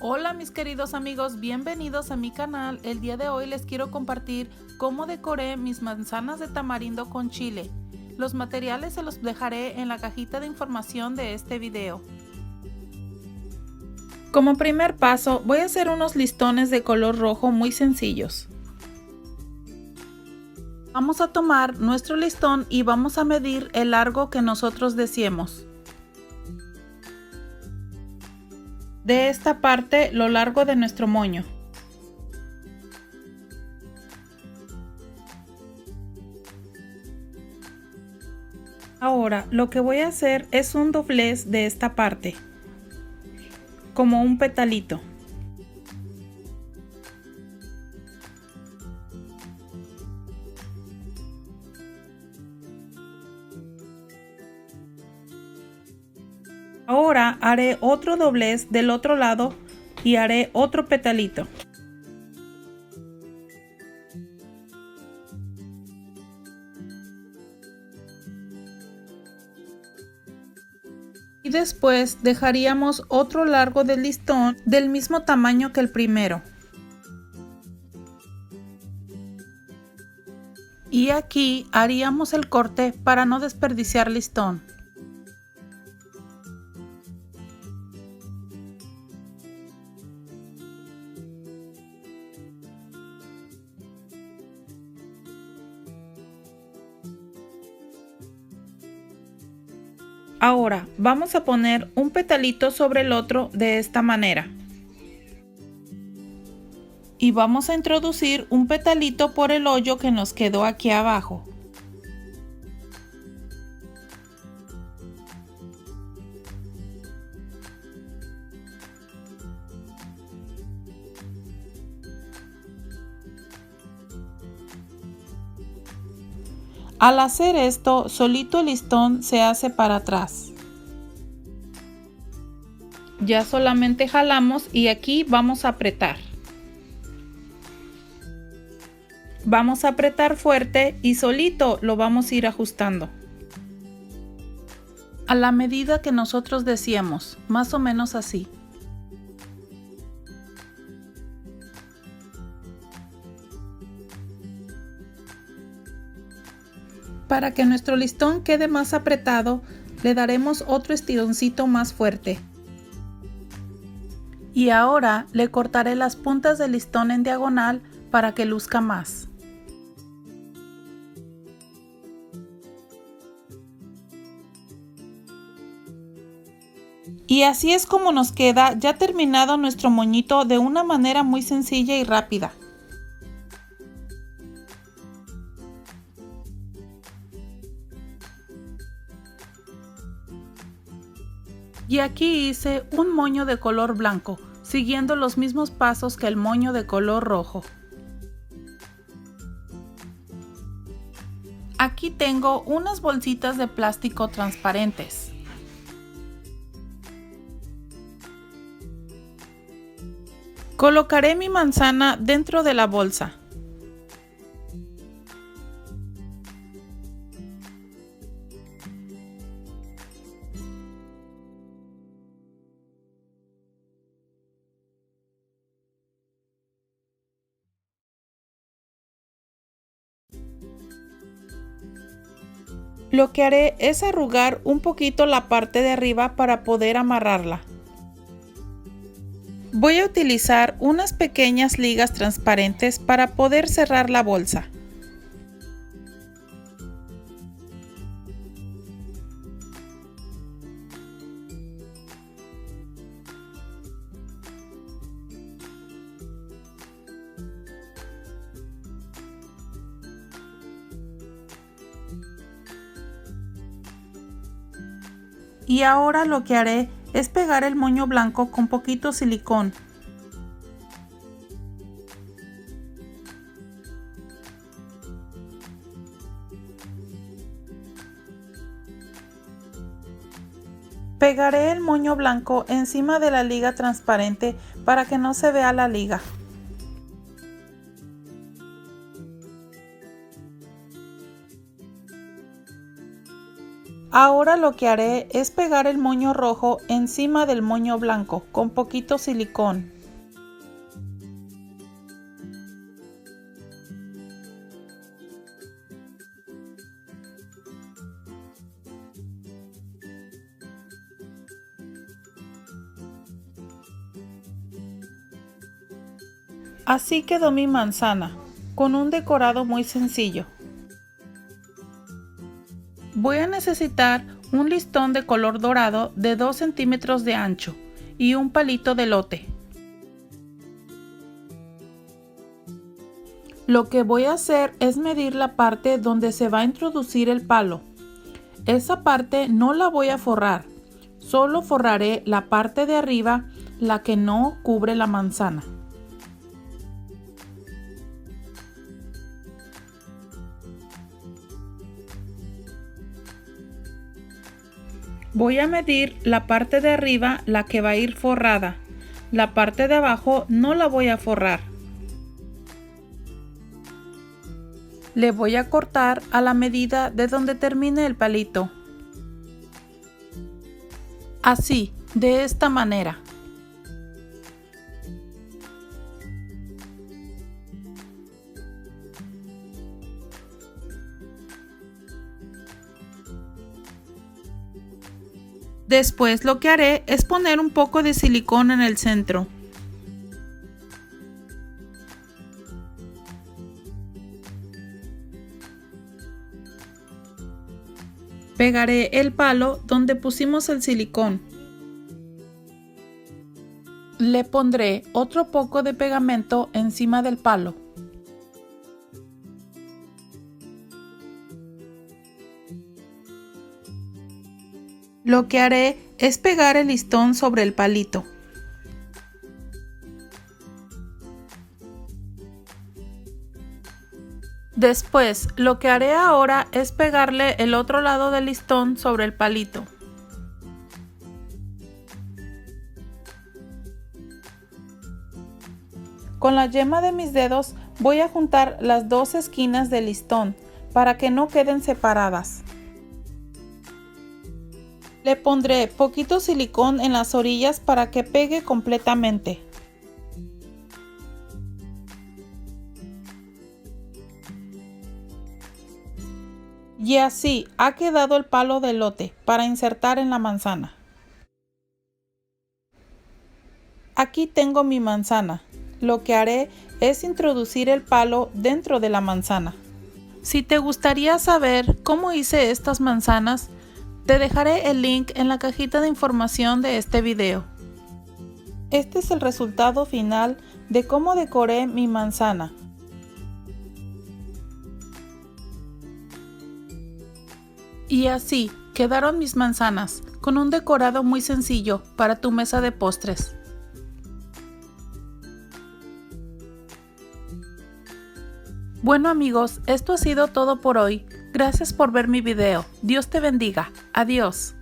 Hola mis queridos amigos, bienvenidos a mi canal. El día de hoy les quiero compartir cómo decoré mis manzanas de tamarindo con chile. Los materiales se los dejaré en la cajita de información de este video. Como primer paso voy a hacer unos listones de color rojo muy sencillos. Vamos a tomar nuestro listón y vamos a medir el largo que nosotros deseemos. De esta parte lo largo de nuestro moño. Ahora lo que voy a hacer es un doblez de esta parte, como un petalito. Ahora haré otro doblez del otro lado y haré otro petalito. Y después dejaríamos otro largo del listón del mismo tamaño que el primero. Y aquí haríamos el corte para no desperdiciar listón. Ahora vamos a poner un petalito sobre el otro de esta manera. Y vamos a introducir un petalito por el hoyo que nos quedó aquí abajo. Al hacer esto, solito el listón se hace para atrás. Ya solamente jalamos y aquí vamos a apretar. Vamos a apretar fuerte y solito lo vamos a ir ajustando. A la medida que nosotros deseemos, más o menos así. Para que nuestro listón quede más apretado, le daremos otro estironcito más fuerte. Y ahora le cortaré las puntas del listón en diagonal para que luzca más. Y así es como nos queda ya terminado nuestro moñito de una manera muy sencilla y rápida. Y aquí hice un moño de color blanco, siguiendo los mismos pasos que el moño de color rojo. Aquí tengo unas bolsitas de plástico transparentes. Colocaré mi manzana dentro de la bolsa. Lo que haré es arrugar un poquito la parte de arriba para poder amarrarla. Voy a utilizar unas pequeñas ligas transparentes para poder cerrar la bolsa. Y ahora lo que haré es pegar el moño blanco con poquito silicón. Pegaré el moño blanco encima de la liga transparente para que no se vea la liga. Ahora lo que haré es pegar el moño rojo encima del moño blanco con poquito silicón. Así quedó mi manzana, con un decorado muy sencillo. Voy a necesitar un listón de color dorado de 2 centímetros de ancho y un palito de elote. Lo que voy a hacer es medir la parte donde se va a introducir el palo. Esa parte no la voy a forrar, solo forraré la parte de arriba, la que no cubre la manzana. Voy a medir la parte de arriba, la que va a ir forrada. La parte de abajo no la voy a forrar. Le voy a cortar a la medida de donde termine el palito. Así, de esta manera. Después lo que haré es poner un poco de silicón en el centro. Pegaré el palo donde pusimos el silicón. Le pondré otro poco de pegamento encima del palo. Lo que haré es pegar el listón sobre el palito. Después, lo que haré ahora es pegarle el otro lado del listón sobre el palito. Con la yema de mis dedos voy a juntar las dos esquinas del listón para que no queden separadas. Le pondré poquito silicón en las orillas para que pegue completamente. Y así ha quedado el palo de elote para insertar en la manzana. Aquí tengo mi manzana. Lo que haré es introducir el palo dentro de la manzana. Si te gustaría saber cómo hice estas manzanas, te dejaré el link en la cajita de información de este video. Este es el resultado final de cómo decoré mi manzana. Y así quedaron mis manzanas, con un decorado muy sencillo para tu mesa de postres. Bueno amigos, esto ha sido todo por hoy. Gracias por ver mi video. Dios te bendiga. Adiós.